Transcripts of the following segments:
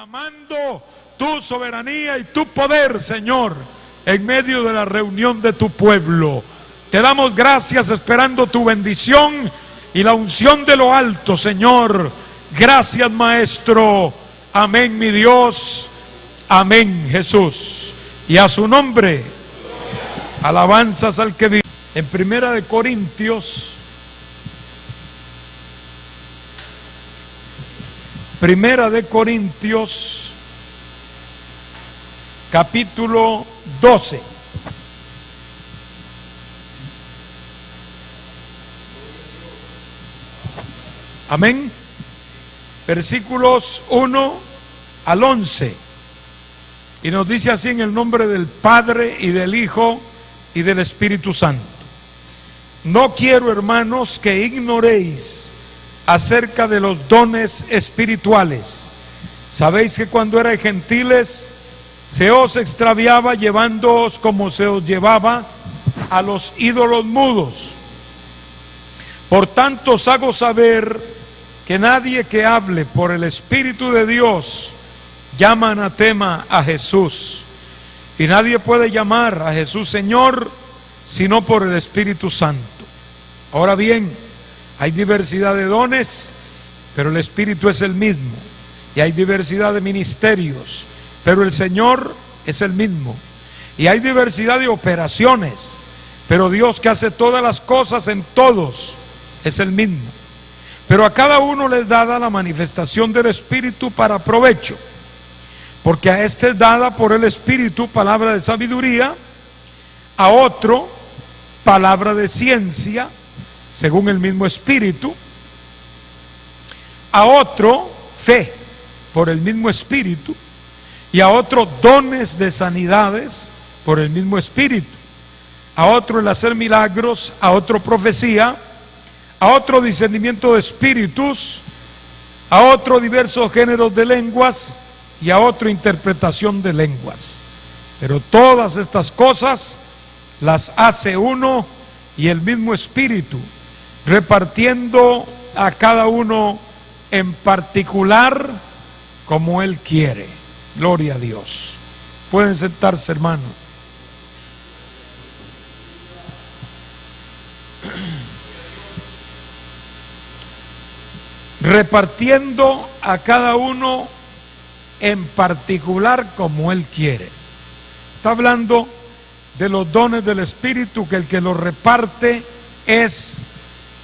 proclamando tu soberanía y tu poder, Señor, en medio de la reunión de tu pueblo. Te damos gracias esperando tu bendición y la unción de lo alto, Señor. Gracias, Maestro. Amén, mi Dios. Amén, Jesús. Y a su nombre, alabanzas al que vive. En Primera de Corintios, capítulo 12. Amén. Versículos 1 al 11. Y nos dice así: en el nombre del Padre y del Hijo y del Espíritu Santo. No quiero, hermanos, que ignoréis acerca de los dones espirituales. Sabéis que cuando erais gentiles se os extraviaba, llevándoos como se os llevaba a los ídolos mudos. Por tanto os hago saber que nadie que hable por el Espíritu de Dios llama anatema a Jesús, y nadie puede llamar a Jesús Señor sino por el Espíritu Santo. Ahora bien, hay diversidad de dones, pero el Espíritu es el mismo. Y hay diversidad de ministerios, pero el Señor es el mismo. Y hay diversidad de operaciones, pero Dios, que hace todas las cosas en todos, es el mismo. Pero a cada uno les dada la manifestación del Espíritu para provecho. Porque a este es dada por el Espíritu palabra de sabiduría, a otro palabra de ciencia, según el mismo Espíritu, a otro fe por el mismo Espíritu, y a otro dones de sanidades por el mismo Espíritu, a otro el hacer milagros, a otro profecía, a otro discernimiento de espíritus, a otro diversos géneros de lenguas, y a otro interpretación de lenguas. Pero todas estas cosas las hace uno y el mismo Espíritu, repartiendo a cada uno en particular como Él quiere. Gloria a Dios. Pueden sentarse, hermano. Repartiendo a cada uno en particular como Él quiere. Está hablando de los dones del Espíritu, que el que los reparte es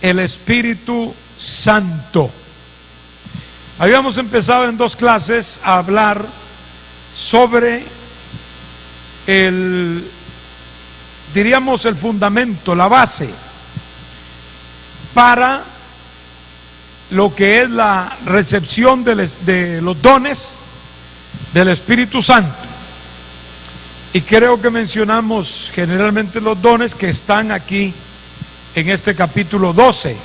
el Espíritu Santo. Habíamos empezado en 2 clases a hablar sobre el fundamento, la base para lo que es la recepción de los dones del Espíritu Santo. Y creo que mencionamos generalmente los dones que están aquí en este capítulo 12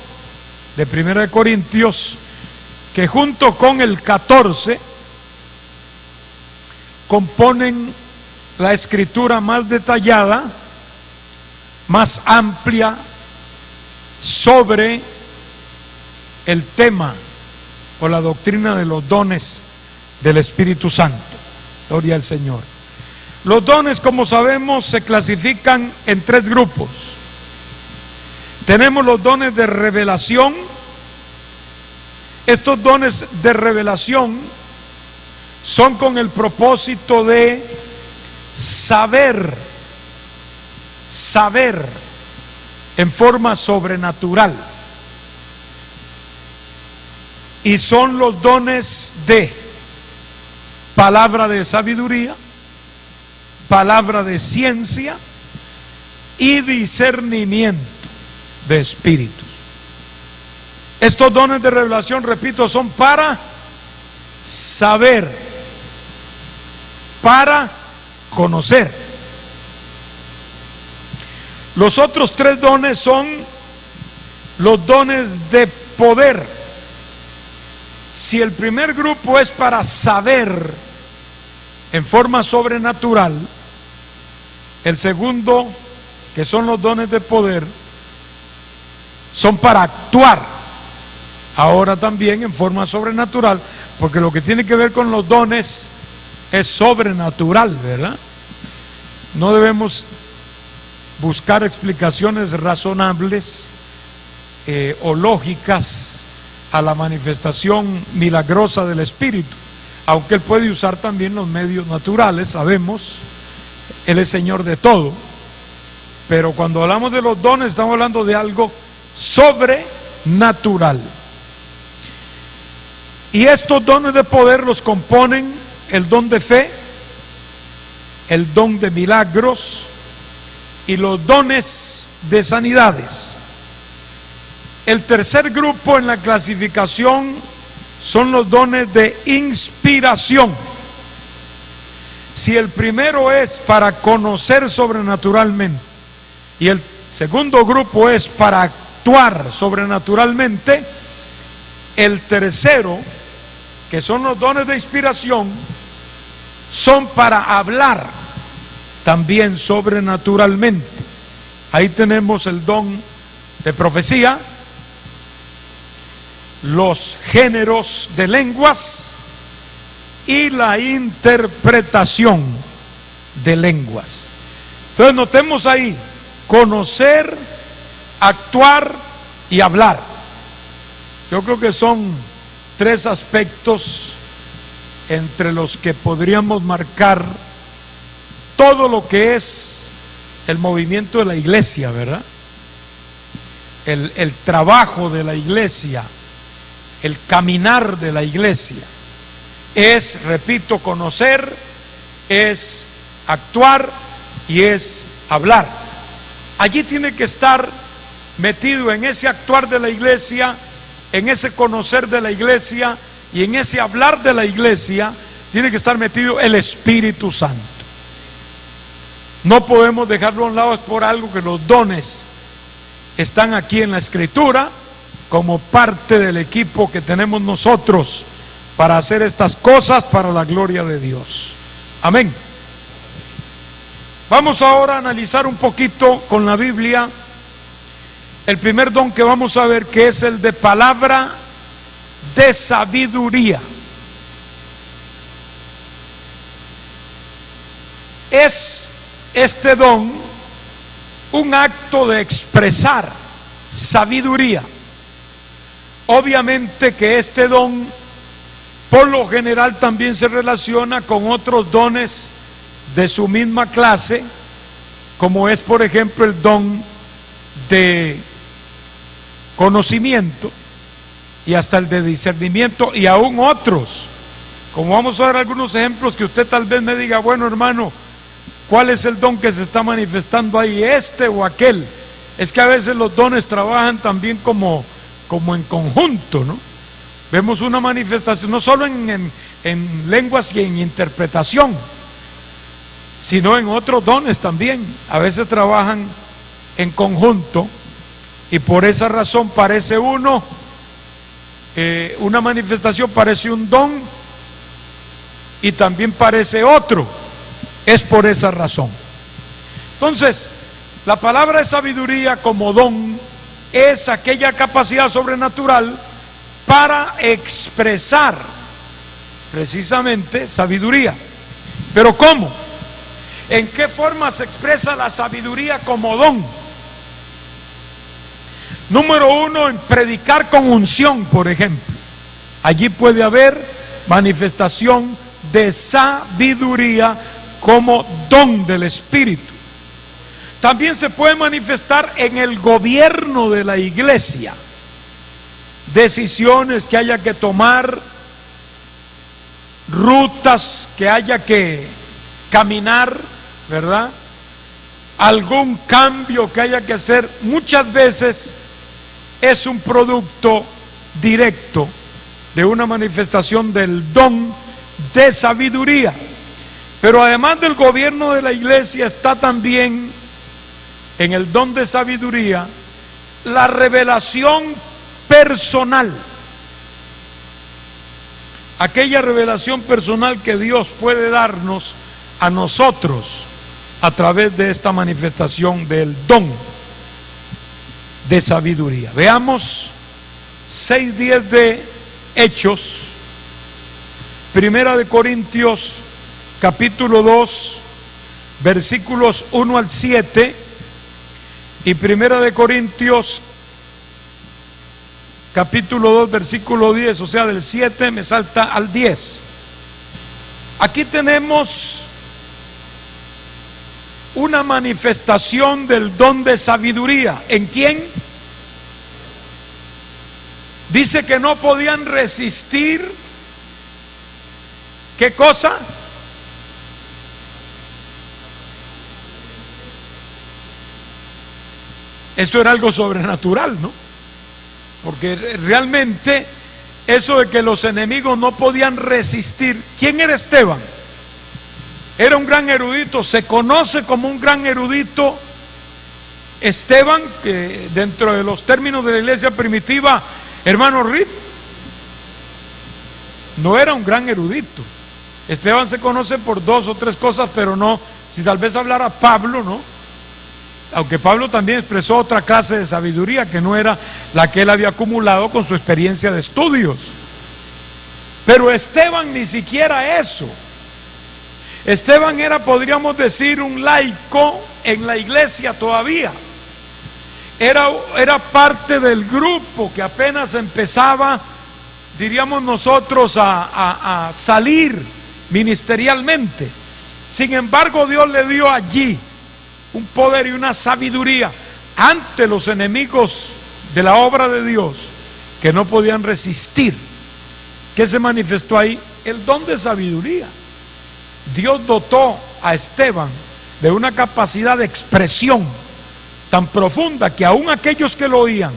de Primera de Corintios, que junto con el 14 componen la escritura más detallada, más amplia sobre el tema o la doctrina de los dones del Espíritu Santo. Gloria al Señor. Los dones, como sabemos, se clasifican en 3 grupos. Tenemos los dones de revelación. Estos dones de revelación son con el propósito de saber en forma sobrenatural. Y son los dones de palabra de sabiduría, palabra de ciencia y discernimiento de espíritus. Estos dones de revelación, repito, son para saber, para conocer. Los otros 3 dones son los dones de poder. Si el primer grupo es para saber en forma sobrenatural, el segundo, que son los dones de poder, son para actuar ahora también en forma sobrenatural, porque lo que tiene que ver con los dones es sobrenatural, ¿verdad? No debemos buscar explicaciones razonables o lógicas a la manifestación milagrosa del Espíritu, aunque Él puede usar también los medios naturales, sabemos, Él es Señor de todo, pero cuando hablamos de los dones estamos hablando de algo sobrenatural. Y estos dones de poder los componen el don de fe, el don de milagros y los dones de sanidades. El tercer grupo en la clasificación son los dones de inspiración. Si el primero es para conocer sobrenaturalmente y el segundo grupo es para actuar sobrenaturalmente, el tercero, que son los dones de inspiración, son para hablar también sobrenaturalmente. Ahí tenemos el don de profecía, los géneros de lenguas y la interpretación de lenguas. Entonces notemos ahí: conocer, actuar y hablar. Yo creo que son tres aspectos entre los que podríamos marcar todo lo que es el movimiento de la iglesia, ¿verdad? El trabajo de la iglesia, el caminar de la iglesia. Es, repito, conocer, es actuar y es hablar. Allí tiene que estar metido en ese actuar de la iglesia, en ese conocer de la iglesia y en ese hablar de la iglesia, tiene que estar metido el Espíritu Santo. No podemos dejarlo a un lado, es por algo que los dones están aquí en la Escritura como parte del equipo que tenemos nosotros para hacer estas cosas para la gloria de Dios. Amén. Vamos ahora a analizar un poquito con la Biblia el primer don que vamos a ver, que es el de palabra de sabiduría. Es este don un acto de expresar sabiduría. Obviamente que este don por lo general también se relaciona con otros dones de su misma clase, como es por ejemplo el don de conocimiento y hasta el de discernimiento, y aún otros, como vamos a ver algunos ejemplos que usted tal vez me diga: bueno, hermano, ¿cuál es el don que se está manifestando ahí, este o aquel? Es que a veces los dones trabajan también como en conjunto, ¿no? Vemos una manifestación no solo en lenguas y en interpretación, sino en otros dones también. A veces trabajan en conjunto, y por esa razón parece uno, una manifestación parece un don y también parece otro. Es por esa razón. Entonces, la palabra de sabiduría como don es aquella capacidad sobrenatural para expresar precisamente sabiduría. ¿Pero cómo? ¿En qué forma se expresa la sabiduría como don? Número uno, en predicar con unción, por ejemplo. Allí puede haber manifestación de sabiduría como don del Espíritu. También se puede manifestar en el gobierno de la iglesia. Decisiones que haya que tomar, rutas que haya que caminar, ¿verdad? Algún cambio que haya que hacer, muchas veces es un producto directo de una manifestación del don de sabiduría. Pero además del gobierno de la iglesia está también en el don de sabiduría la revelación personal. Aquella revelación personal que Dios puede darnos a nosotros a través de esta manifestación del don de sabiduría. Veamos 6:10 de Hechos, Primera de Corintios capítulo 2 versículos 1 al 7 y Primera de Corintios capítulo 2 versículo 10, o sea, del 7 me salta al 10. Aquí tenemos una manifestación del don de sabiduría. ¿En quién? Dice que no podían resistir. ¿Qué cosa? Eso era algo sobrenatural, ¿no? Porque realmente eso de que los enemigos no podían resistir. ¿Quién era Esteban? Era un gran erudito, se conoce como un gran erudito. Esteban, que dentro de los términos de la iglesia primitiva, hermano Reed, no era un gran erudito. Esteban se conoce por 2 o 3 cosas, pero no, si tal vez hablara Pablo, ¿no? Aunque Pablo también expresó otra clase de sabiduría que no era la que él había acumulado con su experiencia de estudios. Pero Esteban ni siquiera eso. Esteban era, podríamos decir, un laico en la iglesia todavía. Era parte del grupo que apenas empezaba, diríamos nosotros, a salir ministerialmente. Sin embargo, Dios le dio allí un poder y una sabiduría ante los enemigos de la obra de Dios que no podían resistir. ¿Qué se manifestó ahí? El don de sabiduría. Dios dotó a Esteban de una capacidad de expresión tan profunda que aún aquellos que lo oían,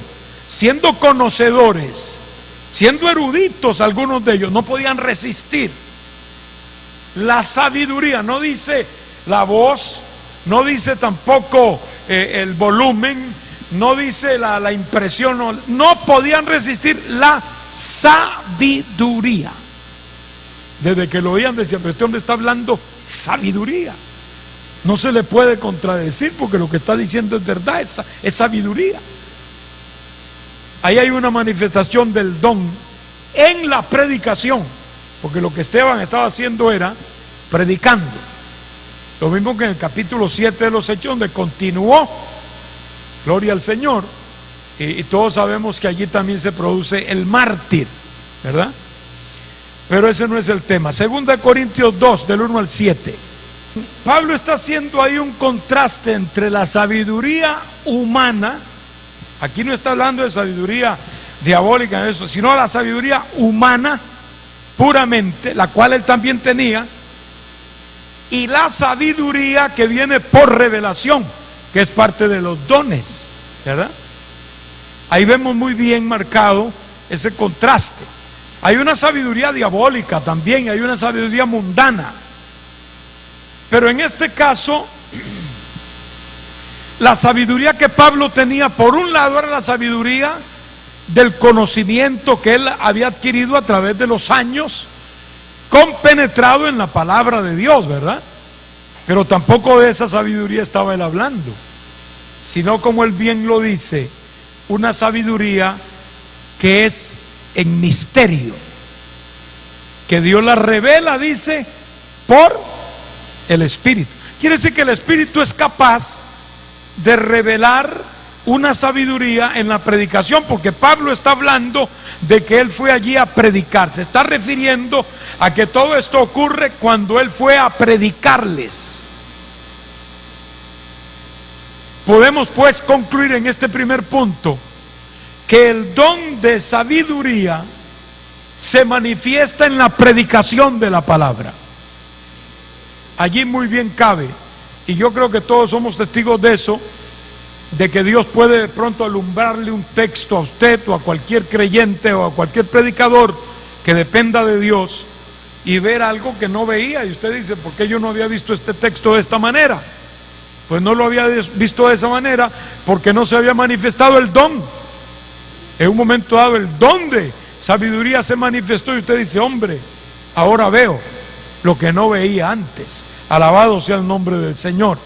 siendo conocedores, siendo eruditos algunos de ellos, no podían resistir la sabiduría. No dice la voz, no dice tampoco el volumen, no dice la impresión, no podían resistir la sabiduría. Desde que lo oían decían, pero este hombre está hablando sabiduría. No se le puede contradecir porque lo que está diciendo es verdad, es sabiduría. Ahí hay una manifestación del don en la predicación, porque lo que Esteban estaba haciendo era predicando. Lo mismo que en el capítulo 7 de los Hechos, donde continuó, gloria al Señor, y todos sabemos que allí también se produce el mártir, ¿verdad? Pero ese no es el tema. Segunda de Corintios 2, del 1 al 7. Pablo está haciendo ahí un contraste entre la sabiduría humana. Aquí no está hablando de sabiduría diabólica, eso, sino la sabiduría humana puramente, la cual él también tenía, y la sabiduría que viene por revelación, que es parte de los dones, ¿verdad? Ahí vemos muy bien marcado ese contraste. Hay una sabiduría diabólica también, hay una sabiduría mundana. Pero en este caso, la sabiduría que Pablo tenía, por un lado, era la sabiduría del conocimiento que él había adquirido a través de los años, compenetrado en la palabra de Dios, ¿verdad? Pero tampoco de esa sabiduría estaba él hablando, sino, como él bien lo dice, una sabiduría que es en misterio, que Dios la revela, dice, por el Espíritu. Quiere decir que el Espíritu es capaz de revelar una sabiduría en la predicación, porque Pablo está hablando de que él fue allí a predicar. Se está refiriendo a que todo esto ocurre cuando él fue a predicarles. Podemos pues concluir en este primer punto que el don de sabiduría se manifiesta en la predicación de la palabra. Allí muy bien cabe, y yo creo que todos somos testigos de eso, de que Dios puede de pronto alumbrarle un texto a usted o a cualquier creyente o a cualquier predicador que dependa de Dios y ver algo que no veía, y usted dice, ¿por qué yo no había visto este texto de esta manera? Pues no lo había visto de esa manera porque no se había manifestado el don. En un momento dado el don de sabiduría se manifestó y usted dice, hombre, ahora veo lo que no veía antes. Alabado sea el nombre del Señor.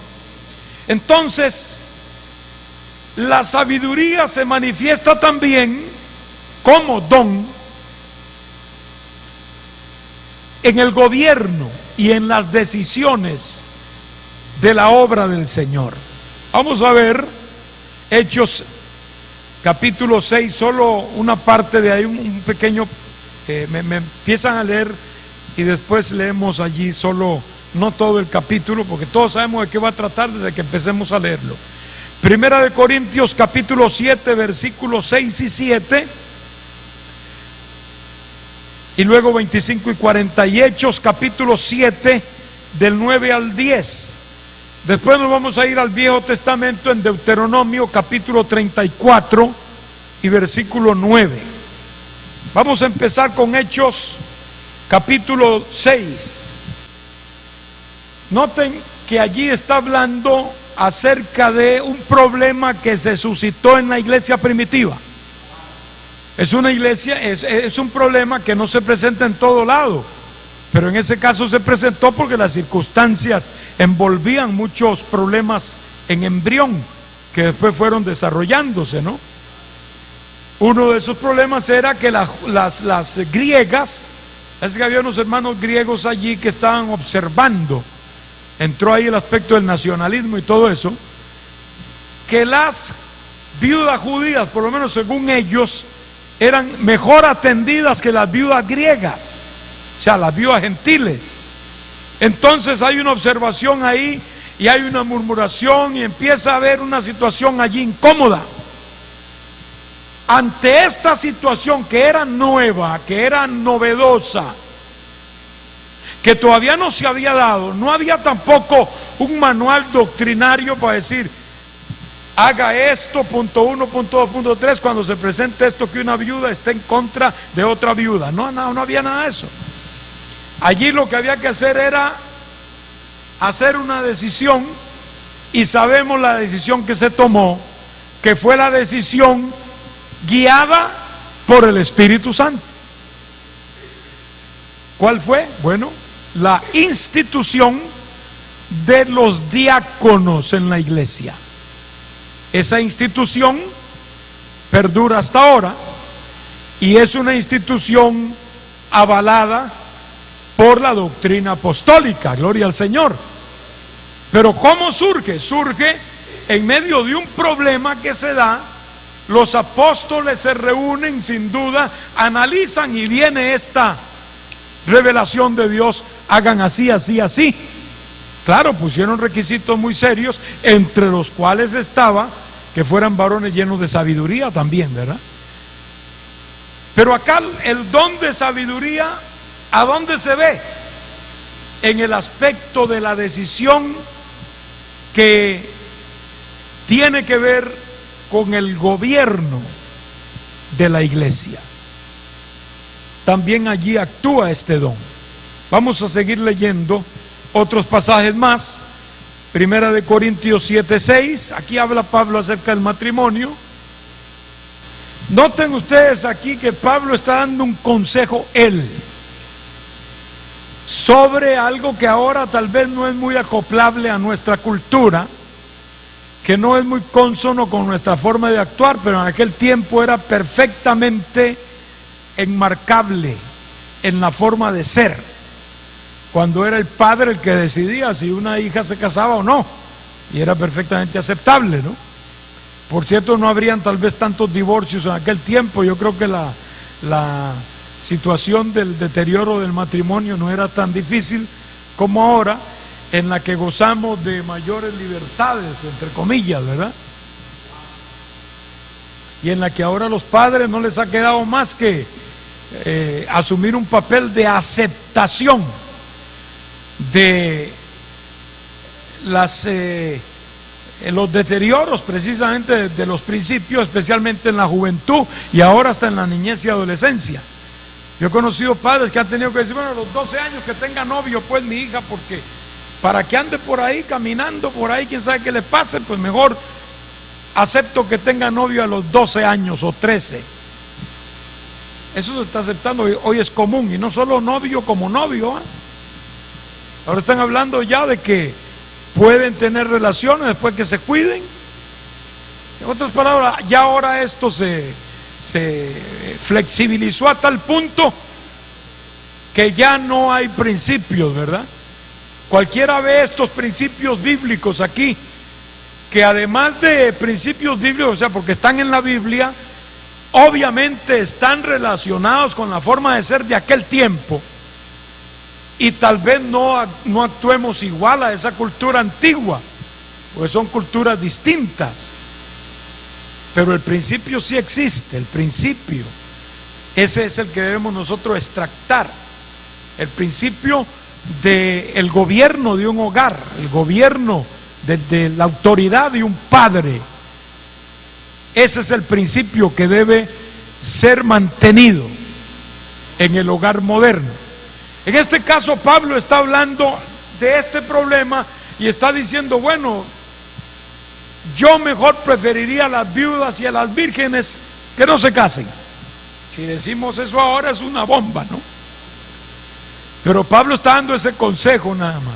Entonces, la sabiduría se manifiesta también como don en el gobierno y en las decisiones de la obra del Señor. Vamos a ver Hechos capítulo 6, solo una parte de ahí, un pequeño, me empiezan a leer y después leemos allí solo, no todo el capítulo, porque todos sabemos de qué va a tratar desde que empecemos a leerlo. Primera de Corintios capítulo 7, versículos 6 y 7, y luego 25 y 40, y Hechos capítulo 7, del 9 al 10. Después nos vamos a ir al Viejo Testamento en Deuteronomio capítulo 34 y versículo 9. Vamos a empezar con Hechos capítulo 6. Noten que allí está hablando acerca de un problema que se suscitó en la iglesia primitiva. Es una iglesia, es un problema que no se presenta en todo lado, pero en ese caso se presentó porque las circunstancias envolvían muchos problemas en embrión que después fueron desarrollándose, ¿no? Uno de esos problemas era que las griegas, es que había unos hermanos griegos allí que estaban observando, entró ahí el aspecto del nacionalismo y todo eso, que las viudas judías, por lo menos según ellos, eran mejor atendidas que las viudas griegas, o sea, las viudas gentiles. Entonces hay una observación ahí y hay una murmuración y empieza a haber una situación allí incómoda. Ante esta situación que era nueva, que era novedosa, que todavía no se había dado, no había tampoco un manual doctrinario para decir, haga esto, punto 1, punto 2, punto 3, cuando se presente esto, que una viuda esté en contra de otra viuda. No había nada de eso. Allí lo que había que hacer era hacer una decisión, y sabemos la decisión que se tomó, que fue la decisión guiada por el Espíritu Santo. ¿Cuál fue? Bueno, la institución de los diáconos en la iglesia. Esa institución perdura hasta ahora y es una institución avalada por la doctrina apostólica, gloria al Señor. Pero ¿cómo surge? Surge en medio de un problema que se da. Los apóstoles se reúnen, sin duda, analizan y viene esta revelación de Dios, hagan así, así, así. Claro, pusieron requisitos muy serios, entre los cuales estaba que fueran varones llenos de sabiduría también, ¿verdad? Pero acá el don de sabiduría, ¿a dónde se ve? En el aspecto de la decisión que tiene que ver con el gobierno de la iglesia. También allí actúa este don. Vamos a seguir leyendo otros pasajes más. Primera de Corintios 7:6, aquí habla Pablo acerca del matrimonio. Noten ustedes aquí que Pablo está dando un consejo él sobre algo que ahora tal vez no es muy acoplable a nuestra cultura, que no es muy cónsono con nuestra forma de actuar, pero en aquel tiempo era perfectamente enmarcable en la forma de ser, cuando era el padre el que decidía si una hija se casaba o no, y era perfectamente aceptable, ¿no? Por cierto, no habrían tal vez tantos divorcios en aquel tiempo. Yo creo que la situación del deterioro del matrimonio no era tan difícil como ahora, en la que gozamos de mayores libertades, entre comillas, ¿verdad? Y en la que ahora a los padres no les ha quedado más que asumir un papel de aceptación de los deterioros precisamente de los principios, especialmente en la juventud y ahora hasta en la niñez y adolescencia. Yo he conocido padres que han tenido que decir, bueno, a los 12 años que tenga novio pues mi hija, porque para que ande por ahí caminando por ahí, quién sabe qué le pase, pues mejor acepto que tenga novio a los 12 años o 13. Eso se está aceptando, hoy es común, y no solo novio como novio, ¿eh? Ahora están hablando ya de que pueden tener relaciones después que se cuiden. En otras palabras, ya ahora esto se se flexibilizó a tal punto que ya no hay principios, ¿verdad? Cualquiera ve estos principios bíblicos aquí, que además de principios bíblicos, o sea, porque están en la Biblia, obviamente están relacionados con la forma de ser de aquel tiempo, y tal vez no actuemos igual a esa cultura antigua, porque son culturas distintas, pero el principio sí existe, el principio, ese es el que debemos nosotros extractar, el principio del gobierno de un hogar, el gobierno de la autoridad de un padre. Ese es el principio que debe ser mantenido en el hogar moderno. En este caso Pablo está hablando de este problema y está diciendo, bueno, yo mejor preferiría a las viudas y a las vírgenes que no se casen. Si decimos eso ahora es una bomba, ¿no? Pero Pablo está dando ese consejo nada más.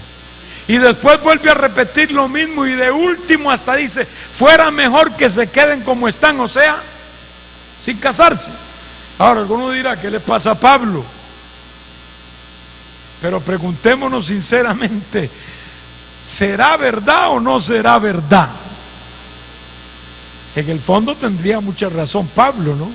Y después vuelve a repetir lo mismo y de último hasta dice, fuera mejor que se queden como están, o sea, sin casarse. Ahora alguno dirá, ¿qué le pasa a Pablo? Pero preguntémonos sinceramente, ¿será verdad o no será verdad? En el fondo tendría mucha razón Pablo, ¿no?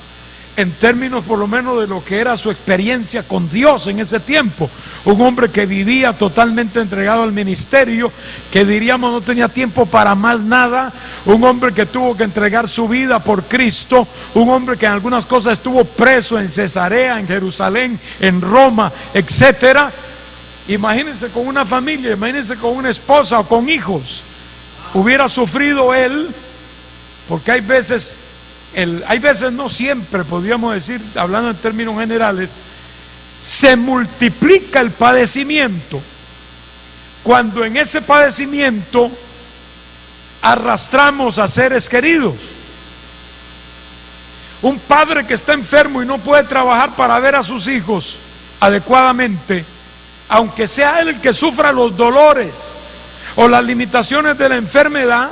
En términos por lo menos de lo que era su experiencia con Dios en ese tiempo. Un hombre que vivía totalmente entregado al ministerio, que diríamos no tenía tiempo para más nada. Un hombre que tuvo que entregar su vida por Cristo. Un hombre que en algunas cosas estuvo preso en Cesarea, en Jerusalén, en Roma, etcétera. Imagínense con una familia, imagínense con una esposa o con hijos. Hubiera sufrido él, porque hay veces, no siempre, podríamos decir, hablando en términos generales, se multiplica el padecimiento cuando en ese padecimiento arrastramos a seres queridos. Un padre que está enfermo y no puede trabajar para ver a sus hijos adecuadamente, aunque sea él el que sufra los dolores o las limitaciones de la enfermedad,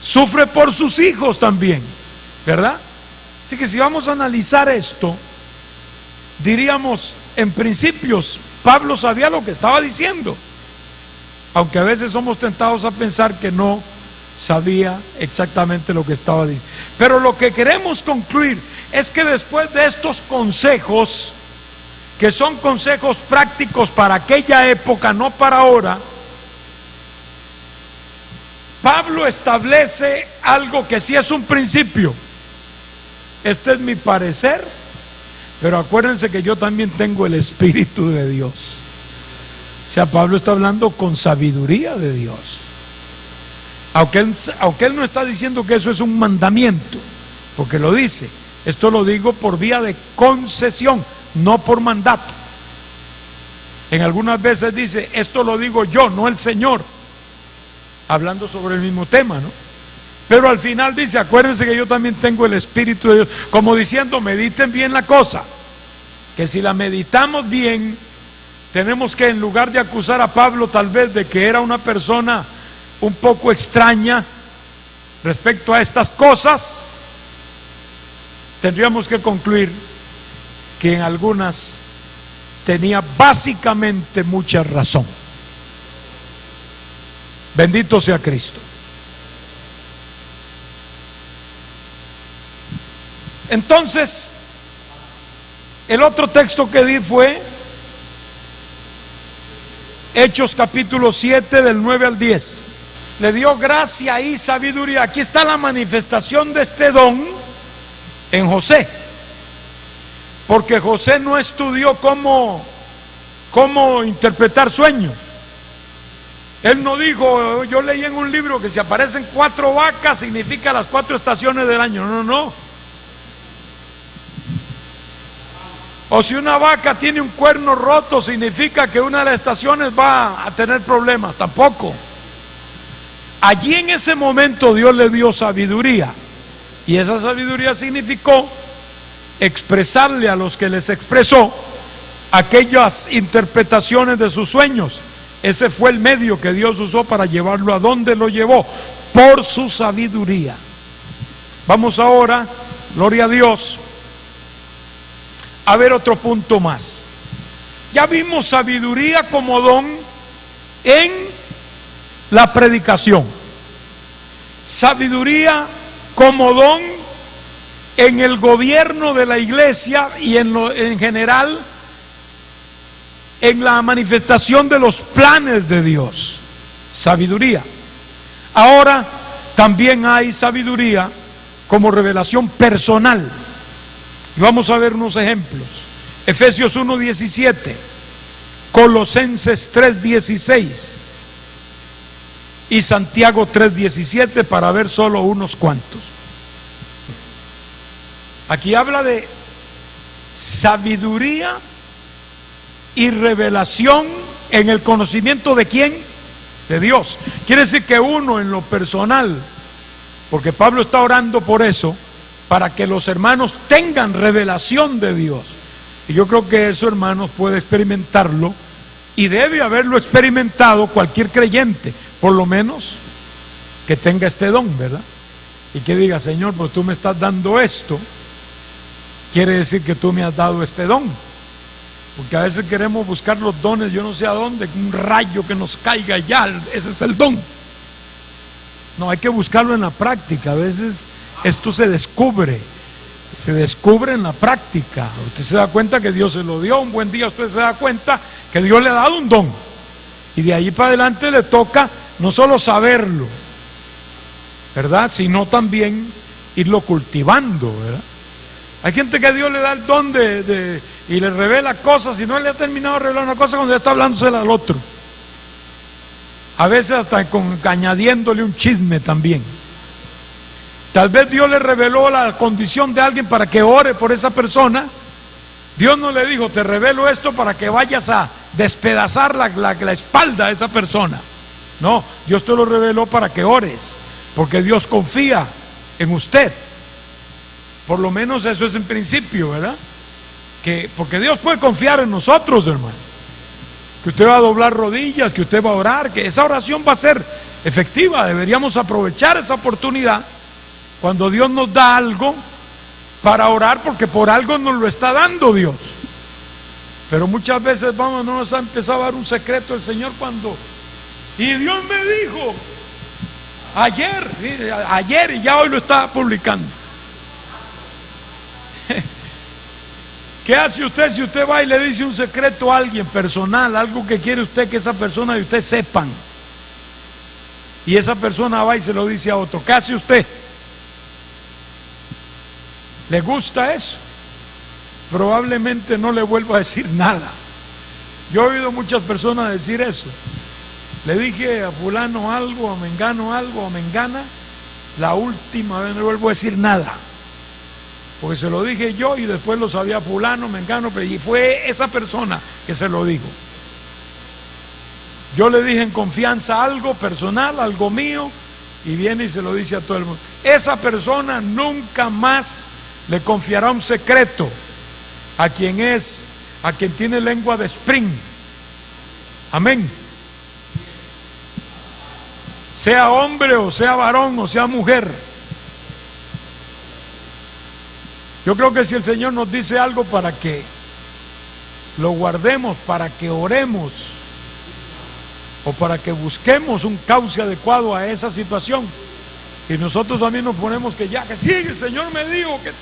sufre por sus hijos también, ¿verdad? Así que si vamos a analizar esto, diríamos, en principios, Pablo sabía lo que estaba diciendo, aunque a veces somos tentados a pensar que no sabía exactamente lo que estaba diciendo. Pero lo que queremos concluir es que después de estos consejos, que son consejos prácticos para aquella época, no para ahora, Pablo establece algo que sí es un principio. Este es mi parecer, pero acuérdense que yo también tengo el Espíritu de Dios. O sea, Pablo está hablando con sabiduría de Dios. Aunque él no está diciendo que eso es un mandamiento, porque lo dice. Esto lo digo por vía de concesión, no por mandato. En algunas veces dice, esto lo digo yo, no el Señor, hablando sobre el mismo tema, ¿no? Pero al final dice, acuérdense que yo también tengo el Espíritu de Dios, como diciendo, mediten bien la cosa, que si la meditamos bien, tenemos que, en lugar de acusar a Pablo tal vez de que era una persona un poco extraña respecto a estas cosas, tendríamos que concluir que en algunas tenía básicamente mucha razón. Bendito sea Cristo. Entonces, el otro texto que di fue Hechos capítulo 7 del 9 al 10. Le dio gracia y sabiduría. Aquí está la manifestación de este don en José, porque José no estudió cómo interpretar sueños. Él no dijo, yo leí en un libro que si aparecen 4 vacas significa las 4 estaciones del año. No. O si una vaca tiene un cuerno roto significa que una de las estaciones va a tener problemas. Tampoco. Allí en ese momento Dios le dio sabiduría, y esa sabiduría significó expresarle a los que les expresó aquellas interpretaciones de sus sueños. Ese fue el medio que Dios usó para llevarlo a donde lo llevó, por su sabiduría. Vamos ahora gloria a Dios, a ver otro punto más. Ya vimos sabiduría como don en la predicación, sabiduría como don en el gobierno de la iglesia y en general en la manifestación de los planes de Dios. Sabiduría. Ahora también hay sabiduría como revelación personal. Y vamos a ver unos ejemplos. Efesios 1:17, Colosenses 3:16 y Santiago 3:17, para ver solo unos cuantos. Aquí habla de sabiduría y revelación en el conocimiento de ¿quién? De Dios. Quiere decir que uno en lo personal, porque Pablo está orando por eso, para que los hermanos tengan revelación de Dios. Y yo creo que eso, hermanos, puede experimentarlo y debe haberlo experimentado cualquier creyente, por lo menos que tenga este don, ¿verdad? Y que diga, Señor, pues tú me estás dando esto, quiere decir que tú me has dado este don. Porque a veces queremos buscar los dones, yo no sé a dónde, un rayo que nos caiga ya, ese es el don. No, hay que buscarlo en la práctica. A veces esto se descubre en la práctica. Usted se da cuenta que Dios se lo dio, un buen día usted se da cuenta que Dios le ha dado un don. Y de ahí para adelante le toca no solo saberlo, ¿verdad? Sino también irlo cultivando, ¿verdad? Hay gente que Dios le da el don y le revela cosas y no le ha terminado de revelar una cosa cuando ya está hablándosela al otro. A veces hasta añadiéndole un chisme también. Tal vez Dios le reveló la condición de alguien para que ore por esa persona. Dios no le dijo, te revelo esto para que vayas a despedazar la espalda de esa persona. No, Dios te lo reveló para que ores, porque Dios confía en usted. Por lo menos eso es en principio, ¿verdad? Porque Dios puede confiar en nosotros, hermano. Que usted va a doblar rodillas, que usted va a orar, que esa oración va a ser efectiva. Deberíamos aprovechar esa oportunidad cuando Dios nos da algo para orar, porque por algo nos lo está dando Dios. Pero muchas veces no nos ha empezado a dar un secreto el Señor y Dios me dijo ayer y ya hoy lo está publicando. ¿Qué hace usted si usted va y le dice un secreto a alguien personal, algo que quiere usted que esa persona y usted sepan? Y esa persona va y se lo dice a otro. ¿Qué hace usted? ¿Le gusta eso? Probablemente no le vuelvo a decir nada. Yo he oído muchas personas decir eso. Le dije a fulano algo, a mengano algo, a mengana, la última vez no le vuelvo a decir nada. Porque se lo dije yo y después lo sabía fulano, mengano, y fue esa persona que se lo dijo. Yo le dije en confianza algo personal, algo mío, y viene y se lo dice a todo el mundo. Esa persona nunca más le confiará un secreto a quien tiene lengua de spring. Amén. Sea hombre o sea varón o sea mujer. Yo creo que si el Señor nos dice algo para que lo guardemos, para que oremos o para que busquemos un cauce adecuado a esa situación, y nosotros también nos ponemos que sí, el Señor me dijo que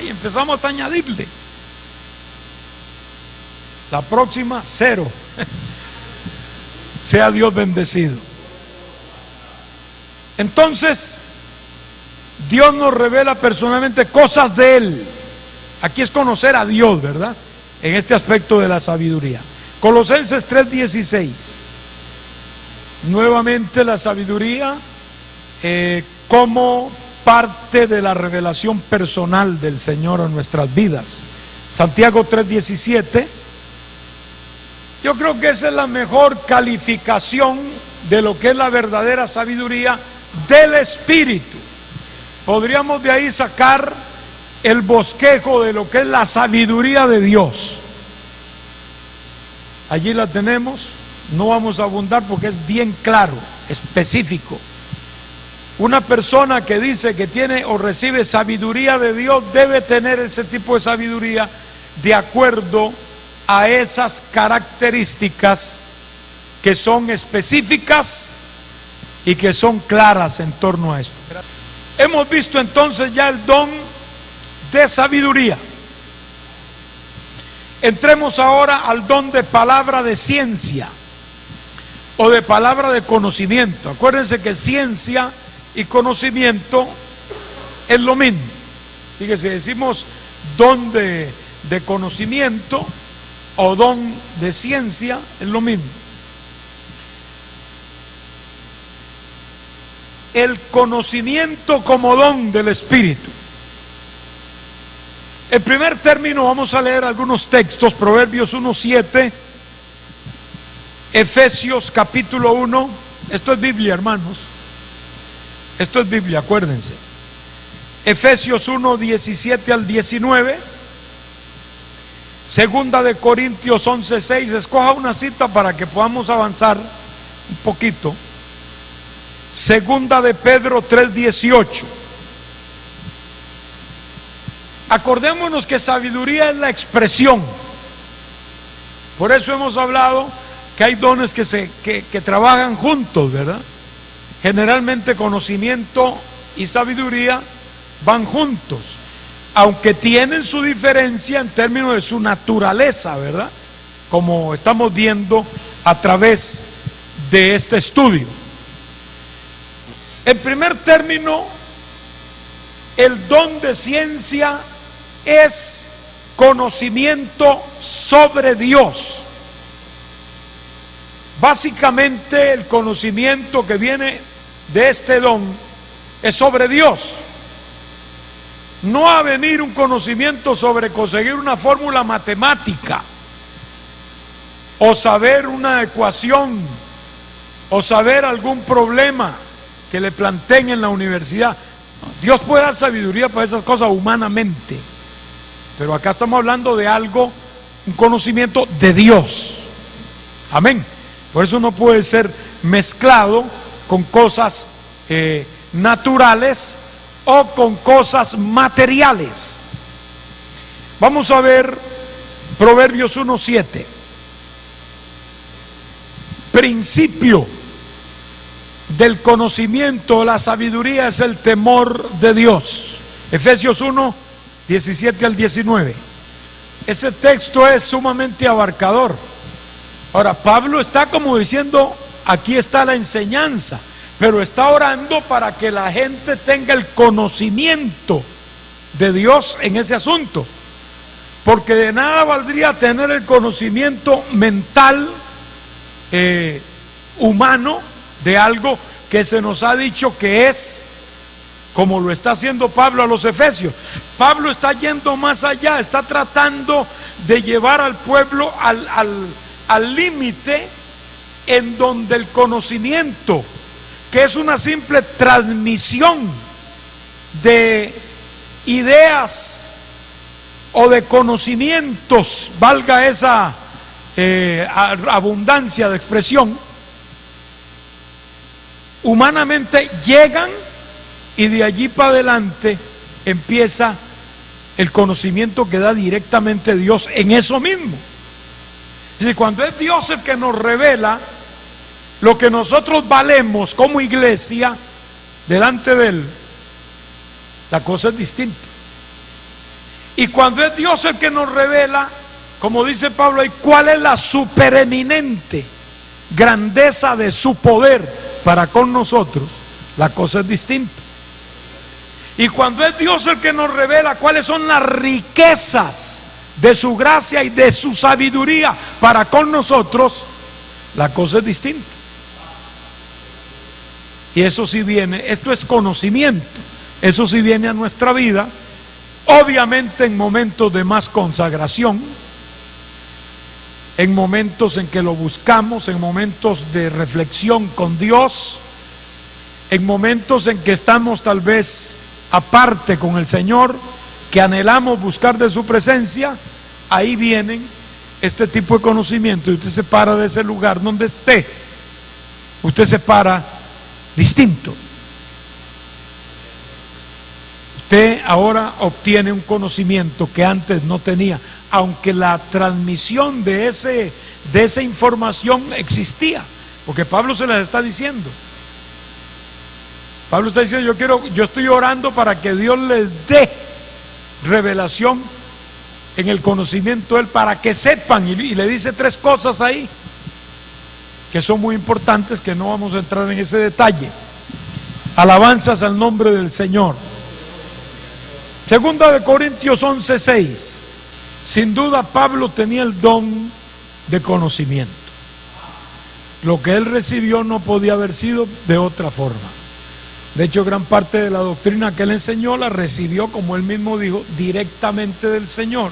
y empezamos a añadirle. La próxima, 0. Sea Dios bendecido. Entonces, Dios nos revela personalmente cosas de Él. Aquí es conocer a Dios, ¿verdad? En este aspecto de la sabiduría. Colosenses 3:16. Nuevamente la sabiduría como parte de la revelación personal del Señor en nuestras vidas. Santiago 3:17. Yo creo que esa es la mejor calificación de lo que es la verdadera sabiduría del Espíritu. Podríamos de ahí sacar el bosquejo de lo que es la sabiduría de Dios. Allí la tenemos, no vamos a abundar porque es bien claro, específico. Una persona que dice que tiene o recibe sabiduría de Dios debe tener ese tipo de sabiduría de acuerdo a esas características que son específicas y que son claras en torno a esto. Hemos visto entonces ya el don de sabiduría. Entremos ahora al don de palabra de ciencia o de palabra de conocimiento. Acuérdense que ciencia y conocimiento es lo mismo. Fíjense, decimos don de conocimiento o don de ciencia, es lo mismo. El conocimiento como don del Espíritu. El primer término, vamos a leer algunos textos: Proverbios 1:7, Efesios capítulo 1. Esto es Biblia, hermanos. Esto es Biblia, acuérdense. Efesios 1:17 al 19. Segunda de Corintios 11:6. Escoja una cita para que podamos avanzar un poquito. Segunda de Pedro 3:18. Acordémonos que sabiduría es la expresión. Por eso hemos hablado que hay dones que trabajan juntos, ¿verdad? Generalmente conocimiento y sabiduría van juntos, aunque tienen su diferencia en términos de su naturaleza, ¿verdad? Como estamos viendo a través de este estudio. En primer término, el don de ciencia es conocimiento sobre Dios. Básicamente el conocimiento que viene de este don es sobre Dios. No va a venir un conocimiento sobre conseguir una fórmula matemática o saber una ecuación o saber algún problema que le planteen en la universidad. Dios puede dar sabiduría para esas cosas humanamente, pero acá estamos hablando de algo, un conocimiento de Dios. Amén. Por eso no puede ser mezclado con cosas naturales o con cosas materiales. Vamos a ver Proverbios 1:7. Principio del conocimiento, la sabiduría es el temor de Dios. Efesios 1:17 al 19. Ese texto es sumamente abarcador. Ahora, Pablo está como diciendo, aquí está la enseñanza, pero está orando para que la gente tenga el conocimiento de Dios en ese asunto, porque de nada valdría tener el conocimiento mental, humano, de algo que se nos ha dicho que es, como lo está haciendo Pablo a los Efesios. Pablo está yendo más allá, está tratando de llevar al pueblo al límite en donde el conocimiento, que es una simple transmisión de ideas o de conocimientos, valga esa abundancia de expresión, humanamente llegan y de allí para adelante empieza el conocimiento que da directamente Dios en eso mismo. Y cuando es Dios el que nos revela lo que nosotros valemos como iglesia delante de Él, la cosa es distinta. Y cuando es Dios el que nos revela, como dice Pablo ahí, cuál es la supereminente grandeza de su poder para con nosotros, la cosa es distinta. Y cuando es Dios el que nos revela cuáles son las riquezas de su gracia y de su sabiduría para con nosotros, la cosa es distinta. Y eso sí viene, esto es conocimiento, eso sí viene a nuestra vida, obviamente en momentos de más consagración, en momentos en que lo buscamos, en momentos de reflexión con Dios, en momentos en que estamos tal vez aparte con el Señor, que anhelamos buscar de su presencia, ahí vienen este tipo de conocimiento. Y usted se para de ese lugar donde esté, usted se para distinto. Usted ahora obtiene un conocimiento que antes no tenía, aunque la transmisión de esa información existía, porque Pablo se las está diciendo. Pablo está diciendo, yo estoy orando para que Dios les dé revelación en el conocimiento de Él, para que sepan, y le dice 3 cosas ahí que son muy importantes, que no vamos a entrar en ese detalle. Alabanzas al nombre del Señor. Segunda de Corintios 11:6. Sin duda Pablo tenía el don de conocimiento. Lo que él recibió no podía haber sido de otra forma. De hecho, gran parte de la doctrina que él enseñó la recibió, como él mismo dijo, directamente del Señor,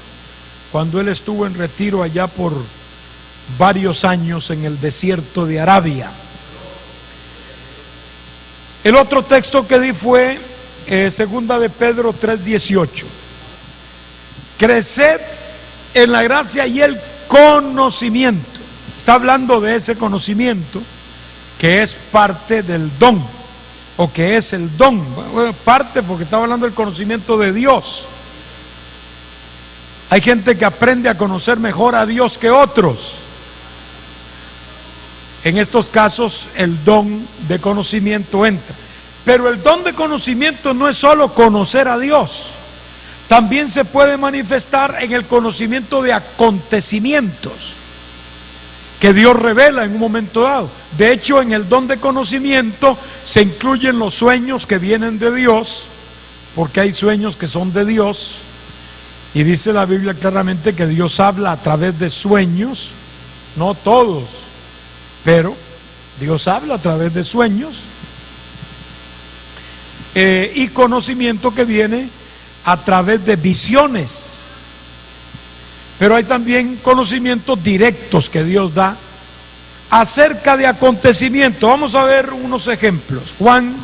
cuando él estuvo en retiro allá por varios años en el desierto de Arabia. El otro texto que di fue segunda de Pedro 3:18. Creced en la gracia y el conocimiento. Está hablando de ese conocimiento que es parte del don, o que es el don. Bueno, parte porque está hablando del conocimiento de Dios. Hay gente que aprende a conocer mejor a Dios que otros. En estos casos el don de conocimiento entra. Pero el don de conocimiento no es solo conocer a Dios. También se puede manifestar en el conocimiento de acontecimientos que Dios revela en un momento dado. De hecho, en el don de conocimiento se incluyen los sueños que vienen de Dios, porque hay sueños que son de Dios. Y dice la Biblia claramente que Dios habla a través de sueños, no todos, pero Dios habla a través de sueños. Y conocimiento que viene a través de visiones. Pero hay también conocimientos directos que Dios da acerca de acontecimientos. Vamos a ver unos ejemplos. Juan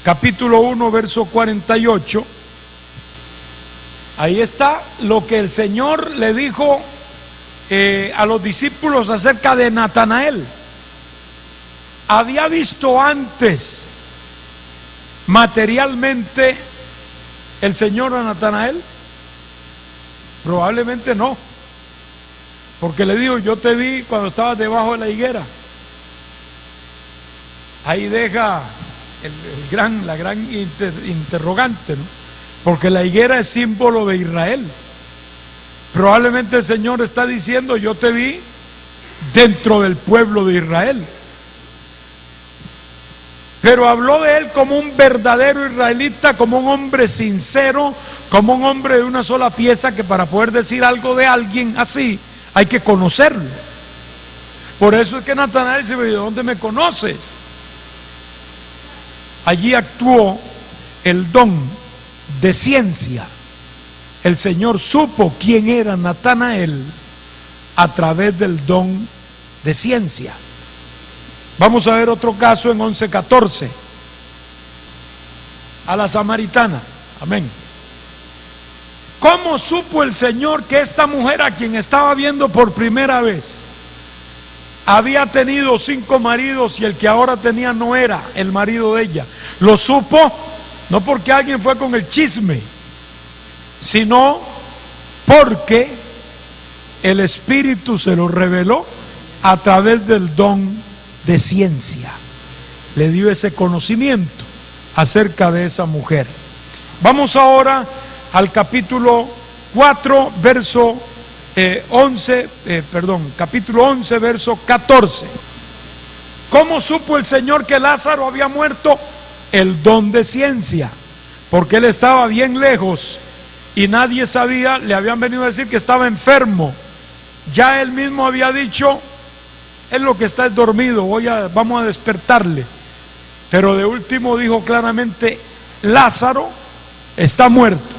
capítulo 1 verso 48. Ahí está lo que el Señor le dijo a los discípulos acerca de Natanael. ¿Había visto antes materialmente el Señor a Natanael? Probablemente no, porque le dijo, yo te vi cuando estabas debajo de la higuera. Ahí deja la gran interrogante, ¿no? Porque la higuera es símbolo de Israel. Probablemente el Señor está diciendo, yo te vi dentro del pueblo de Israel. Pero habló de él como un verdadero israelita, como un hombre sincero, como un hombre de una sola pieza, que para poder decir algo de alguien así hay que conocerlo. Por eso es que Natanael dice, ¿de dónde me conoces? Allí actuó el don de ciencia. El Señor supo quién era Natanael a través del don de ciencia. Vamos a ver otro caso en 11:14. A la samaritana. Amén. ¿Cómo supo el Señor que esta mujer, a quien estaba viendo por primera vez, había tenido 5 maridos y el que ahora tenía no era el marido de ella? Lo supo no porque alguien fue con el chisme, sino porque el Espíritu se lo reveló a través del don de ciencia. Le dio ese conocimiento acerca de esa mujer. Vamos ahora al capítulo 4, verso 11, capítulo 11, verso 14. ¿Cómo supo el Señor que Lázaro había muerto? El don de ciencia, porque él estaba bien lejos y nadie sabía, le habían venido a decir que estaba enfermo. Ya él mismo había dicho, él lo que está es dormido, vamos a despertarle. Pero de último dijo claramente, Lázaro está muerto.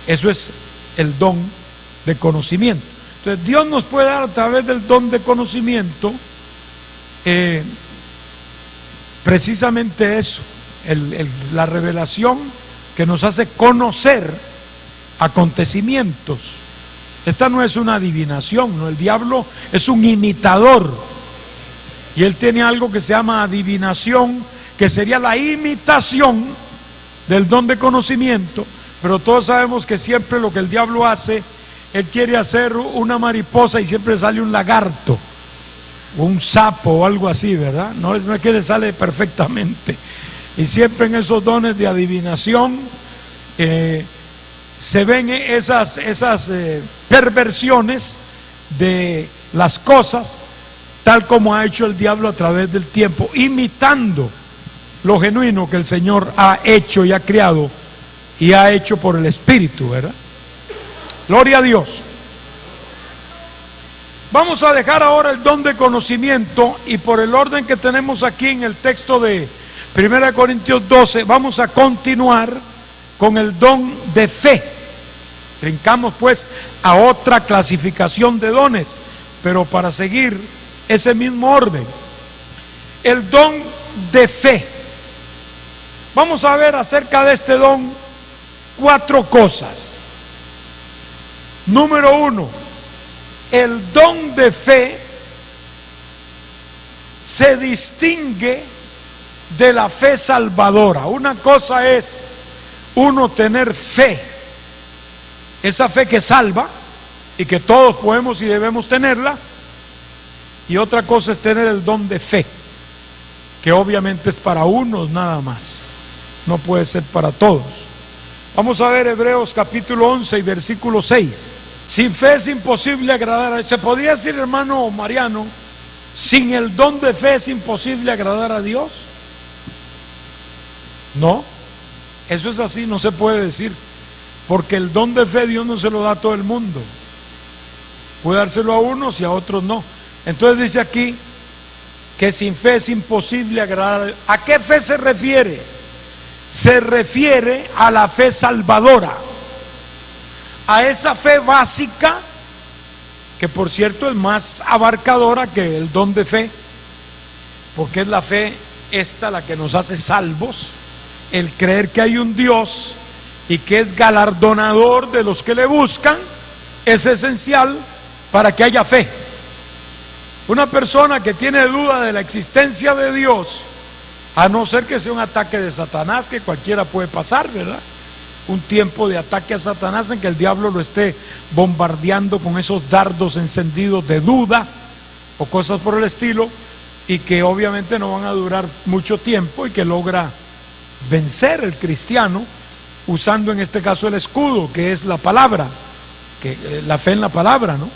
Eso es el don de conocimiento. Entonces Dios nos puede dar a través del don de conocimiento precisamente eso, la revelación que nos hace conocer acontecimientos. Esta no es una adivinación, ¿no? El diablo es un imitador y él tiene algo que se llama adivinación, que sería la imitación del don de conocimiento, pero todos sabemos que siempre lo que el diablo hace, él quiere hacer una mariposa y siempre sale un lagarto, o un sapo o algo así, ¿verdad? No es que le sale perfectamente. Y siempre en esos dones de adivinación se ven esas perversiones de las cosas, tal como ha hecho el diablo a través del tiempo, imitando lo genuino que el Señor ha hecho y ha creado y ha hecho por el Espíritu, ¿verdad? Gloria a Dios. Vamos a dejar ahora el don de conocimiento, y por el orden que tenemos aquí en el texto de 1 Corintios 12, vamos a continuar con el don de fe. Brincamos pues a otra clasificación de dones, pero para seguir ese mismo orden. El don de fe. Vamos a ver acerca de este don 4 cosas. Número 1, el don de fe se distingue de la fe salvadora. Una cosa es uno tener fe, esa fe que salva y que todos podemos y debemos tenerla, y otra cosa es tener el don de fe, que obviamente es para unos nada más, no puede ser para todos. Vamos a ver Hebreos capítulo 11 y versículo 6. Sin fe es imposible agradar a Dios. Se podría decir, hermano Mariano, sin el don de fe es imposible agradar a Dios. No, eso es así, no se puede decir, porque el don de fe Dios no se lo da a todo el mundo. Puede dárselo a unos y a otros no. Entonces dice aquí que sin fe es imposible agradar a Dios. ¿A qué fe se refiere? Se refiere a la fe salvadora, a esa fe básica, que por cierto es más abarcadora que el don de fe, porque es la fe esta la que nos hace salvos, el creer que hay un Dios y que es galardonador de los que le buscan, es esencial para que haya fe. Una persona que tiene duda de la existencia de Dios, a no ser que sea un ataque de Satanás, que cualquiera puede pasar, ¿verdad? Un tiempo de ataque a Satanás en que el diablo lo esté bombardeando con esos dardos encendidos de duda o cosas por el estilo, y que obviamente no van a durar mucho tiempo, y que logra vencer el cristiano usando en este caso el escudo, que es la palabra, que la fe en la palabra, ¿no?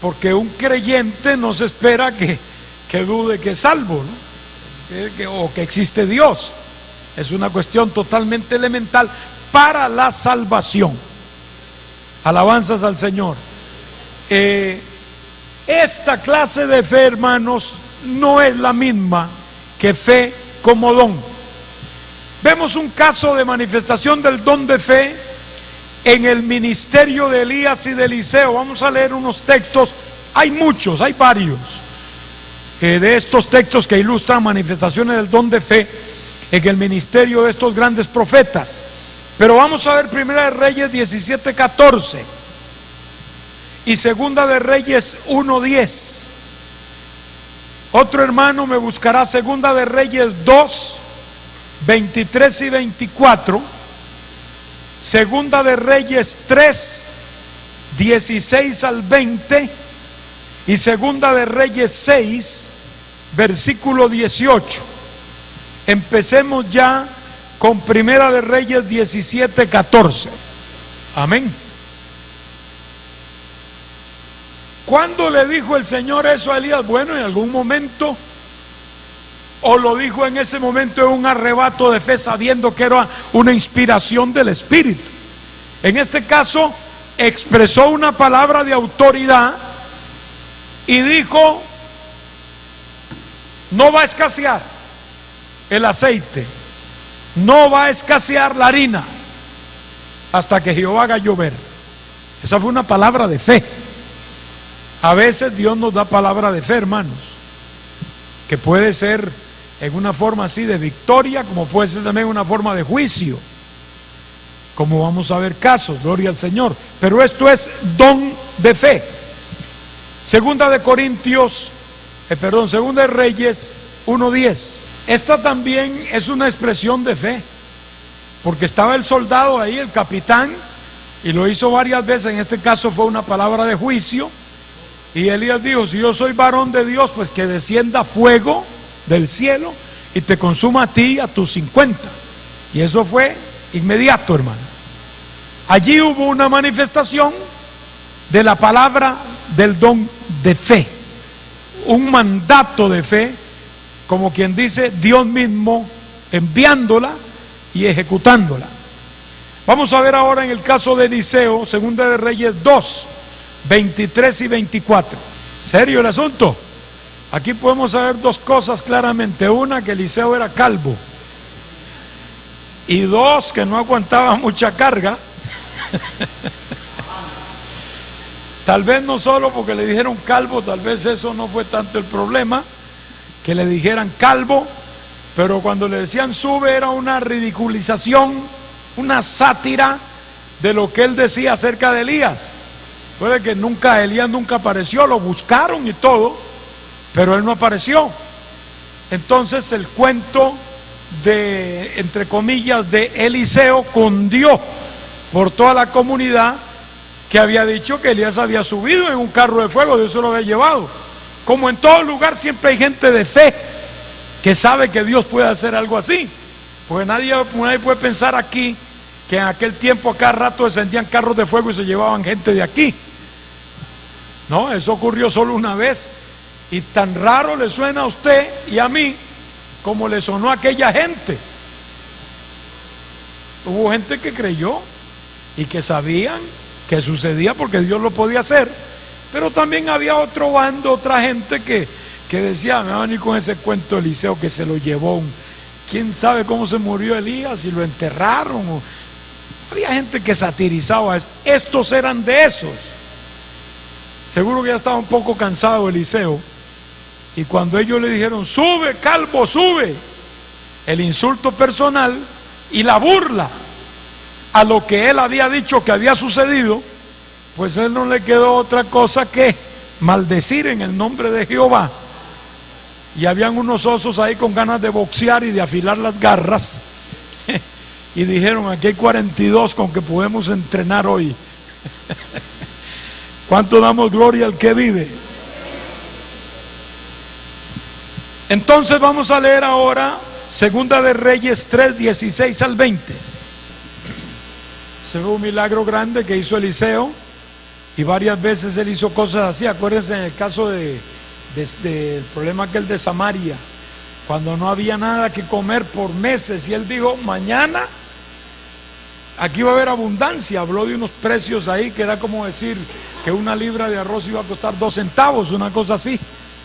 Porque un creyente no se espera que dude que es salvo, ¿no? O que existe Dios. Es una cuestión totalmente elemental para la salvación. Alabanzas al Señor. Esta clase de fe, hermanos, no es la misma que fe como don. Vemos un caso de manifestación del don de fe en el ministerio de Elías y de Eliseo. Vamos a leer unos textos, hay muchos, hay varios de estos textos que ilustran manifestaciones del don de fe en el ministerio de estos grandes profetas. Pero vamos a ver Primera de Reyes 17:14 y Segunda de Reyes 1:10. Otro hermano me buscará Segunda de Reyes 2:23 y 24, Segunda de Reyes 3:16 al 20 y Segunda de Reyes 6 versículo 18. Empecemos ya con Primera de Reyes 17:14. Amén. ¿Cuándo le dijo el Señor eso a Elías? Bueno, en algún momento, o lo dijo en ese momento en un arrebato de fe, sabiendo que era una inspiración del Espíritu. En este caso expresó una palabra de autoridad y dijo: no va a escasear el aceite, no va a escasear la harina hasta que Jehová haga llover. Esa fue una palabra de fe. A veces Dios nos da palabra de fe, hermanos, que puede ser en una forma así de victoria, como puede ser también una forma de juicio, como vamos a ver casos, gloria al Señor. Pero esto es don de fe. Segunda de Corintios Segunda de Reyes 1:10. Esta también es una expresión de fe, porque estaba el soldado ahí, el capitán, y lo hizo varias veces. En este caso fue una palabra de juicio, y Elías dijo: si yo soy varón de Dios, pues que descienda fuego del cielo y te consuma a ti y a tus 50. Y eso fue inmediato, hermano. Allí hubo una manifestación de la palabra del don de fe, un mandato de fe, como quien dice, Dios mismo enviándola y ejecutándola. Vamos a ver ahora en el caso de Eliseo, Segunda de Reyes 2, 23 y 24. ¿Serio el asunto? Aquí podemos saber dos cosas claramente: una, que Eliseo era calvo, y dos, que no aguantaba mucha carga. Tal vez no solo porque le dijeron calvo, tal vez eso no fue tanto el problema, que le dijeran calvo, pero cuando le decían sube era una ridiculización, una sátira de lo que él decía acerca de Elías. Puede que Elías nunca apareció, lo buscaron y todo, pero él no apareció. Entonces el cuento de, entre comillas, de Eliseo cundió por toda la comunidad, que había dicho que Elías había subido en un carro de fuego, Dios se lo había llevado. Como en todo lugar siempre hay gente de fe que sabe que Dios puede hacer algo así, porque nadie puede pensar aquí que en aquel tiempo a cada rato descendían carros de fuego y se llevaban gente de aquí. No, eso ocurrió solo una vez, y tan raro le suena a usted y a mí como le sonó a aquella gente. Hubo gente que creyó y que sabían que sucedía porque Dios lo podía hacer, pero también había otro bando, otra gente que decía: me van a venir con ese cuento de Eliseo que se lo llevó quién sabe cómo se murió Elías y lo enterraron. Había gente que satirizaba eso. Estos eran de esos. Seguro que ya estaba un poco cansado Eliseo, y cuando ellos le dijeron: sube, calvo, sube, el insulto personal y la burla a lo que él había dicho que había sucedido, pues a él no le quedó otra cosa que maldecir en el nombre de Jehová. Y habían unos osos ahí con ganas de boxear y de afilar las garras, y dijeron: aquí hay 42 con que podemos entrenar hoy. ¿Cuánto damos gloria al que vive? Entonces vamos a leer ahora Segunda de Reyes 3, 16 al 20. Se ve un milagro grande que hizo Eliseo, y varias veces él hizo cosas así. Acuérdense en el caso del problema aquel de Samaria, cuando no había nada que comer por meses, y él dijo: mañana aquí va a haber abundancia. Habló de unos precios ahí que era como decir que una libra de arroz iba a costar 2 centavos, una cosa así.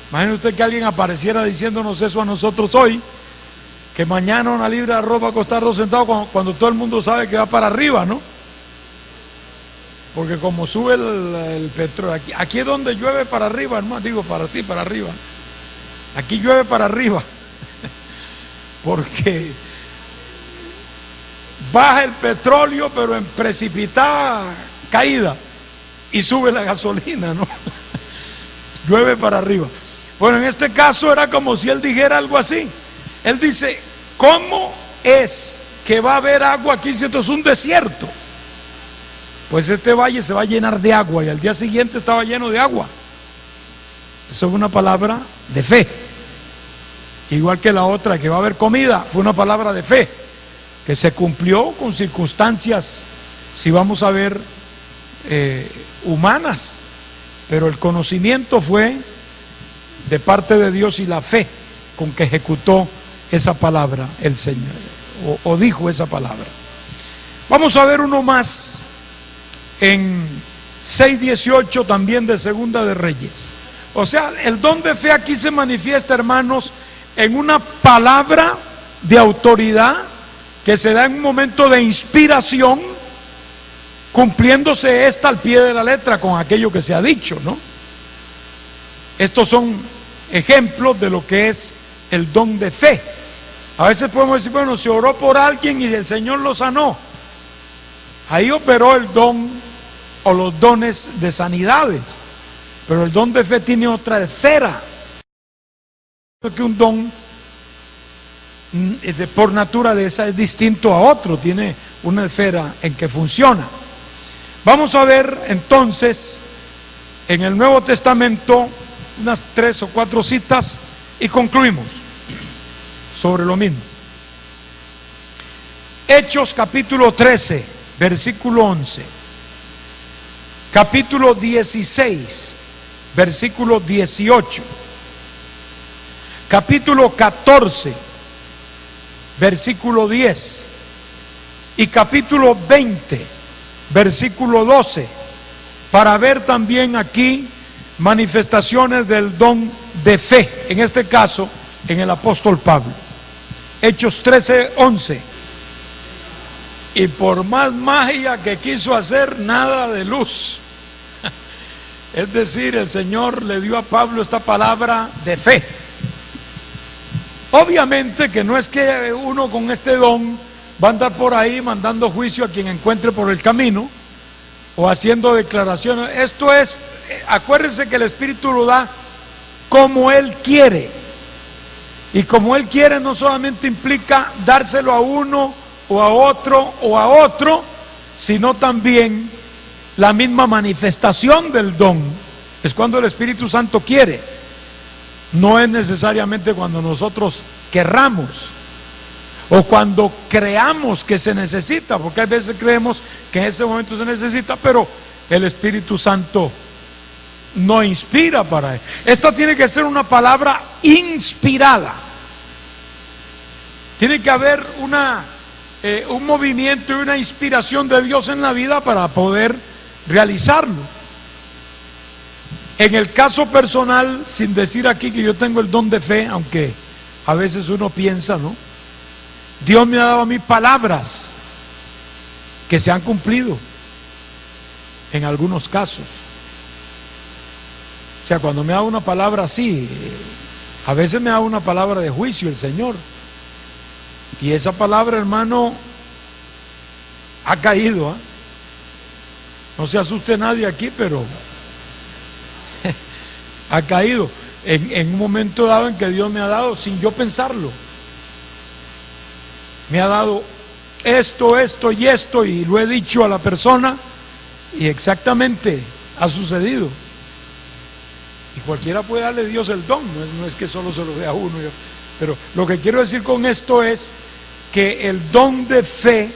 Imagine usted que alguien apareciera diciéndonos eso a nosotros hoy, que mañana una libra de arroz va a costar 2 centavos, cuando todo el mundo sabe que va para arriba, ¿no? Porque como sube el petróleo, aquí es donde llueve para arriba, hermano, digo para arriba. Aquí llueve para arriba, porque baja el petróleo, pero en precipitada caída, y sube la gasolina, ¿no? Llueve para arriba. Bueno, en este caso era como si él dijera algo así. Él dice: ¿cómo es que va a haber agua aquí si esto es un desierto? Pues este valle se va a llenar de agua, y al día siguiente estaba lleno de agua. Eso es una palabra de fe. Igual que la otra, que va a haber comida, fue una palabra de fe, que se cumplió con circunstancias, si vamos a ver, humanas, pero el conocimiento fue de parte de Dios, y la fe con que ejecutó esa palabra el Señor, o dijo esa palabra. Vamos a ver uno más en 6:18 también de Segunda de Reyes. O sea, el don de fe aquí se manifiesta, hermanos, en una palabra de autoridad que se da en un momento de inspiración, cumpliéndose esta al pie de la letra con aquello que se ha dicho, ¿no? Estos son ejemplos de lo que es el don de fe. A veces podemos decir: bueno, se oró por alguien y el Señor lo sanó. Ahí operó el don o los dones de sanidades, pero el don de fe tiene otra esfera. que un don por naturaleza es distinto a otro, tiene una esfera en que funciona. Vamos a ver entonces en el Nuevo Testamento unas 3 o 4 citas y concluimos sobre lo mismo. Hechos capítulo 13, versículo 11. Capítulo 16, versículo 18. Capítulo 14, versículo 10. Y capítulo 20, versículo 12. Para ver también aquí manifestaciones del don de fe, en este caso en el apóstol Pablo. Hechos 13, 11. Y por más magia que quiso hacer, nada de luz. Es decir, el Señor le dio a Pablo esta palabra de fe. Obviamente que no es que uno con este don va a andar por ahí mandando juicio a quien encuentre por el camino o haciendo declaraciones. Esto es, acuérdense que el Espíritu lo da como Él quiere. Y como Él quiere no solamente implica dárselo a uno o a otro, sino también la misma manifestación del don. Es cuando el Espíritu Santo quiere. No es necesariamente cuando nosotros querramos o cuando creamos que se necesita, porque hay veces creemos que en ese momento se necesita, pero el Espíritu Santo no inspira para él. Esta tiene que ser una palabra inspirada. Tiene que haber un movimiento y una inspiración de Dios en la vida para poder realizarlo. En el caso personal, sin decir aquí que yo tengo el don de fe, aunque a veces uno piensa, ¿no? Dios me ha dado a mí palabras que se han cumplido en algunos casos. O sea, cuando me da una palabra así, a veces me da una palabra de juicio el Señor. Y esa palabra, hermano, ha caído, ¿eh? No se asuste nadie aquí, pero ha caído en un momento dado en que Dios me ha dado, sin yo pensarlo, me ha dado esto y esto, y lo he dicho a la persona y exactamente ha sucedido. Y cualquiera puede darle a Dios el don, no es que solo se lo dé a uno. Pero lo que quiero decir con esto es que el don de fe,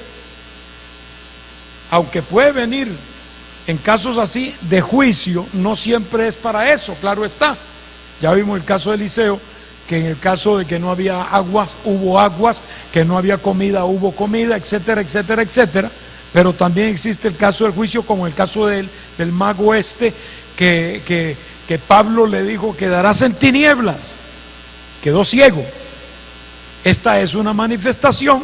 aunque puede venir en casos así de juicio, no siempre es para eso, claro está. Ya vimos el caso de Eliseo, que en el caso de que no había aguas, hubo aguas, que no había comida, hubo comida, etcétera, etcétera, etcétera. Pero también existe el caso del juicio, como el caso del mago que Pablo le dijo: quedarás en tinieblas. Quedó ciego. Esta es una manifestación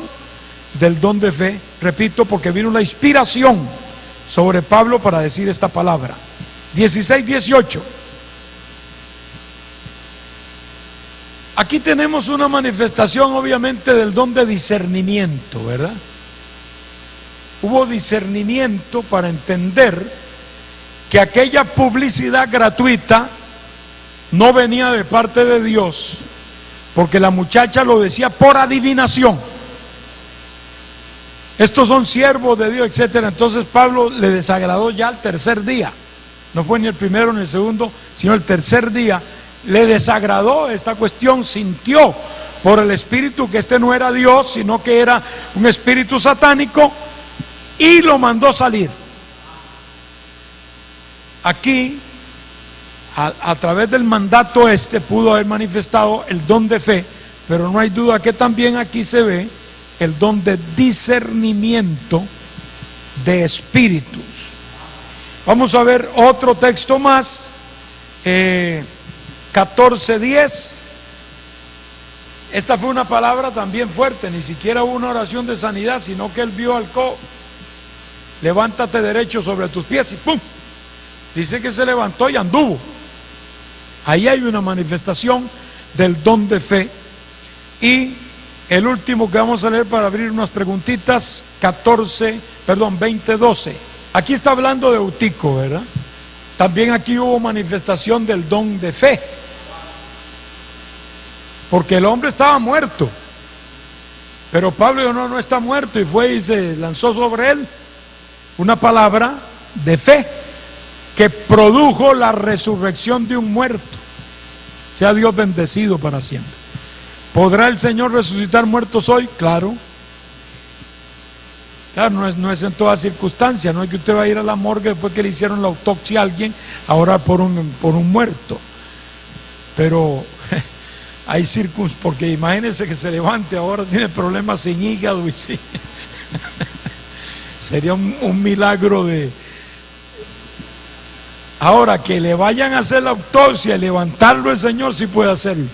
del don de fe, repito, porque vino la inspiración sobre Pablo para decir esta palabra. 16, 18. Aquí tenemos una manifestación obviamente del don de discernimiento, ¿verdad? Hubo discernimiento para entender que aquella publicidad gratuita no venía de parte de Dios, porque la muchacha lo decía por adivinación. Estos son siervos de Dios, etcétera. Entonces Pablo le desagradó ya al tercer día. No fue ni el primero ni el segundo, sino el tercer día. Le desagradó esta cuestión, sintió por el espíritu que este no era Dios, sino que era un espíritu satánico, y lo mandó salir. Aquí, a través del mandato pudo haber manifestado el don de fe, pero no hay duda que también aquí se ve el don de discernimiento de espíritus. Vamos a ver otro texto más, 14:10. Esta fue una palabra también fuerte, ni siquiera hubo una oración de sanidad, sino que él vio al cojo: levántate derecho sobre tus pies, y ¡pum! Dice que se levantó y anduvo. Ahí hay una manifestación del don de fe. Y el último que vamos a leer para abrir unas preguntitas, 20:12. Aquí está hablando de Eutico, ¿verdad? También aquí hubo manifestación del don de fe. porque el hombre estaba muerto. Pero Pablo dijo, no, no está muerto, y fue y se lanzó sobre él una palabra de fe que produjo la resurrección de un muerto. Sea Dios bendecido para siempre. ¿Podrá el Señor resucitar muertos hoy? Claro. Claro, no es en toda circunstancia. No es que usted va a ir a la morgue después que le hicieron la autopsia a alguien a orar por un muerto. Pero hay circunstancias, porque imagínense que se levante ahora, tiene problemas sin hígado y sí. Sería un milagro de... Ahora, que le vayan a hacer la autopsia y levantarlo el Señor, sí puede hacerlo.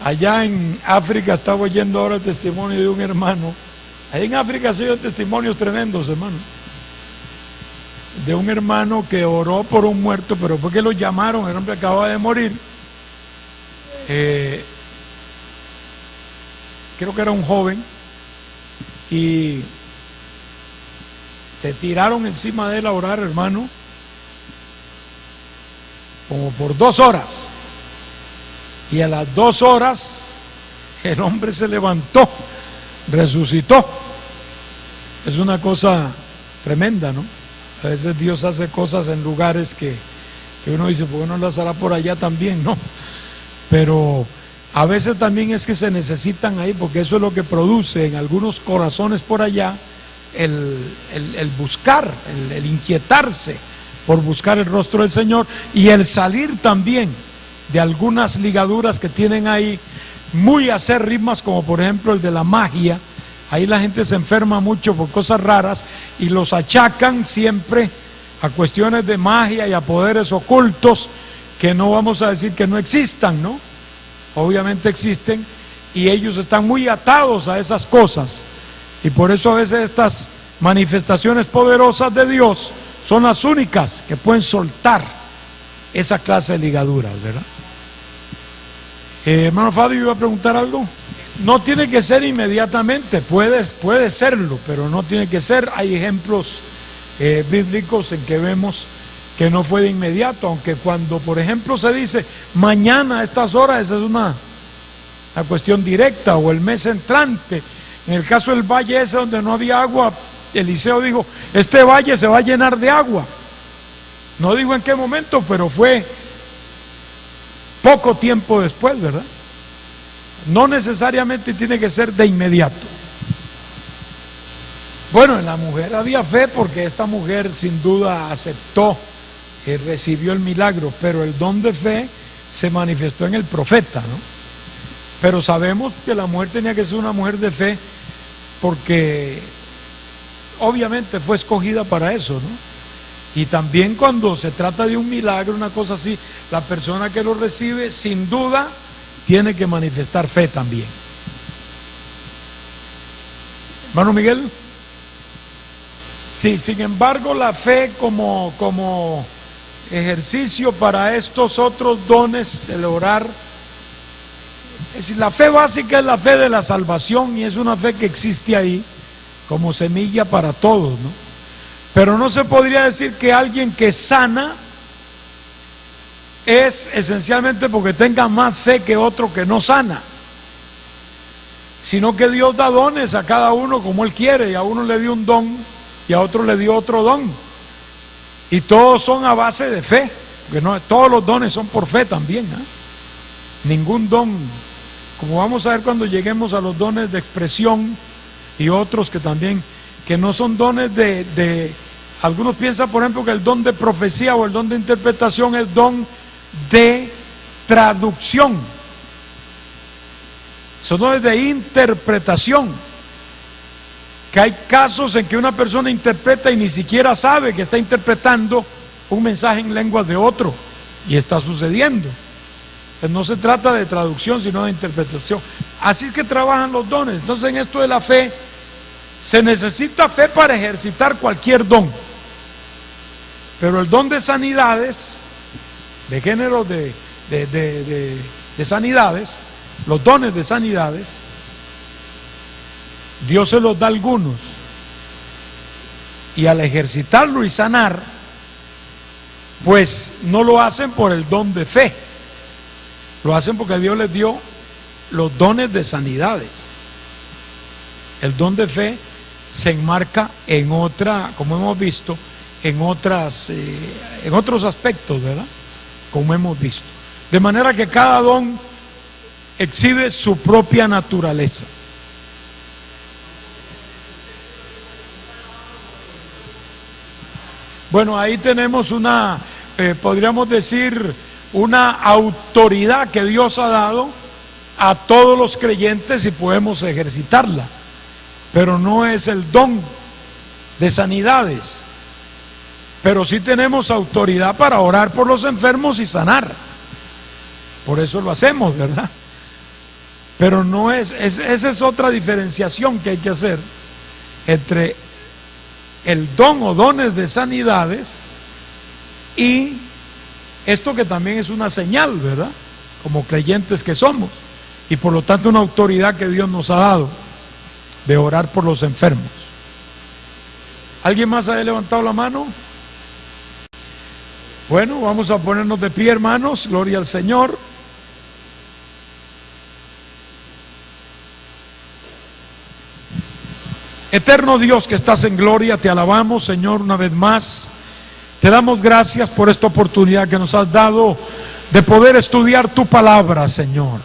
Allá en África estaba oyendo ahora el testimonio de un hermano. Allá en África se oyen testimonios tremendos, hermano. De un hermano que oró por un muerto, pero fue que lo llamaron, el hombre acababa de morir. Creo que era un joven, y se tiraron encima de él a orar, hermano, como por 2 horas, y a las 2 horas el hombre se levantó, resucitó. Es una cosa tremenda, ¿no? A veces Dios hace cosas en lugares que uno dice, ¿por qué no las hará por allá también? No, pero a veces también es que se necesitan ahí, porque eso es lo que produce en algunos corazones por allá el buscar, el inquietarse por buscar el rostro del Señor, y el salir también de algunas ligaduras que tienen ahí muy acérrimas, como por ejemplo el de la magia. Ahí la gente se enferma mucho por cosas raras y los achacan siempre a cuestiones de magia y a poderes ocultos, que no vamos a decir que no existan, ¿no? Obviamente existen, y ellos están muy atados a esas cosas, y por eso a veces estas manifestaciones poderosas de Dios son las únicas que pueden soltar esa clase de ligaduras, ¿verdad? Hermano Fabio, ¿iba a preguntar algo? No tiene que ser inmediatamente, puede serlo, pero no tiene que ser. Hay ejemplos bíblicos en que vemos que no fue de inmediato, aunque cuando por ejemplo se dice mañana a estas horas, esa es una cuestión directa, o el mes entrante. En el caso del valle ese donde no había agua, Eliseo dijo, este valle se va a llenar de agua. No dijo en qué momento, pero fue poco tiempo después, ¿verdad? No necesariamente tiene que ser de inmediato. Bueno, en la mujer había fe, porque esta mujer sin duda aceptó, recibió el milagro, pero el don de fe se manifestó en el profeta, ¿no? Pero sabemos que la mujer tenía que ser una mujer de fe, porque obviamente fue escogida para eso, ¿no? Y también cuando se trata de un milagro, una cosa así, la persona que lo recibe sin duda tiene que manifestar fe también. Hermano Miguel. Sí, sin embargo, la fe como ejercicio para estos otros dones, el orar, es decir, la fe básica es la fe de la salvación, y es una fe que existe ahí como semilla para todos, ¿no? Pero no se podría decir que alguien que sana es esencialmente porque tenga más fe que otro que no sana, sino que Dios da dones a cada uno como Él quiere, y a uno le dio un don y a otro le dio otro don, y todos son a base de fe, porque no, todos los dones son por fe también, ¿eh? Ningún don, como vamos a ver cuando lleguemos a los dones de expresión y otros que también, que no son dones de algunos piensan por ejemplo que el don de profecía o el don de interpretación es don de traducción, son dones de interpretación, que hay casos en que una persona interpreta y ni siquiera sabe que está interpretando un mensaje en lenguas de otro, y está sucediendo. Entonces no se trata de traducción sino de interpretación. Así es que trabajan los dones. Entonces en esto de la fe, se necesita fe para ejercitar cualquier don, pero el don de sanidades, de género de sanidades, los dones de sanidades, Dios se los da a algunos, y al ejercitarlo y sanar, pues no lo hacen por el don de fe, lo hacen porque Dios les dio los dones de sanidades. El don de fe se enmarca en otra, como hemos visto, en otros aspectos, ¿verdad? Como hemos visto. De manera que cada don exhibe su propia naturaleza. Bueno, ahí tenemos una, podríamos decir, una autoridad que Dios ha dado a todos los creyentes y podemos ejercitarla. Pero no es el don de sanidades. Pero sí tenemos autoridad para orar por los enfermos y sanar. Por eso lo hacemos, ¿verdad? Pero no esa es otra diferenciación que hay que hacer entre el don o dones de sanidades y esto que también es una señal, ¿verdad? Como creyentes que somos, y por lo tanto una autoridad que Dios nos ha dado de orar por los enfermos. ¿Alguien más ha levantado la mano? Bueno, vamos a ponernos de pie, hermanos. Gloria al Señor. Eterno Dios que estás en gloria, te alabamos, Señor, una vez más. Te damos gracias por esta oportunidad que nos has dado de poder estudiar tu palabra, Señor.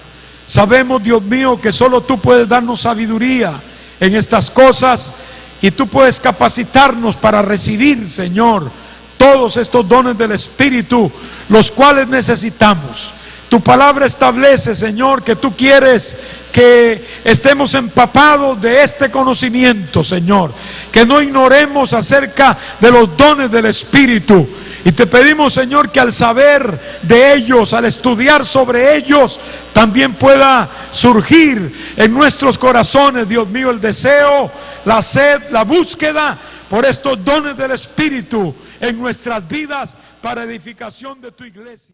Sabemos, Dios mío, que solo tú puedes darnos sabiduría en estas cosas y tú puedes capacitarnos para recibir, Señor, todos estos dones del Espíritu, los cuales necesitamos. Tu palabra establece, Señor, que tú quieres que estemos empapados de este conocimiento, Señor, que no ignoremos acerca de los dones del Espíritu. Y te pedimos, Señor, que al saber de ellos, al estudiar sobre ellos, también pueda surgir en nuestros corazones, Dios mío, el deseo, la sed, la búsqueda por estos dones del Espíritu en nuestras vidas para edificación de tu iglesia.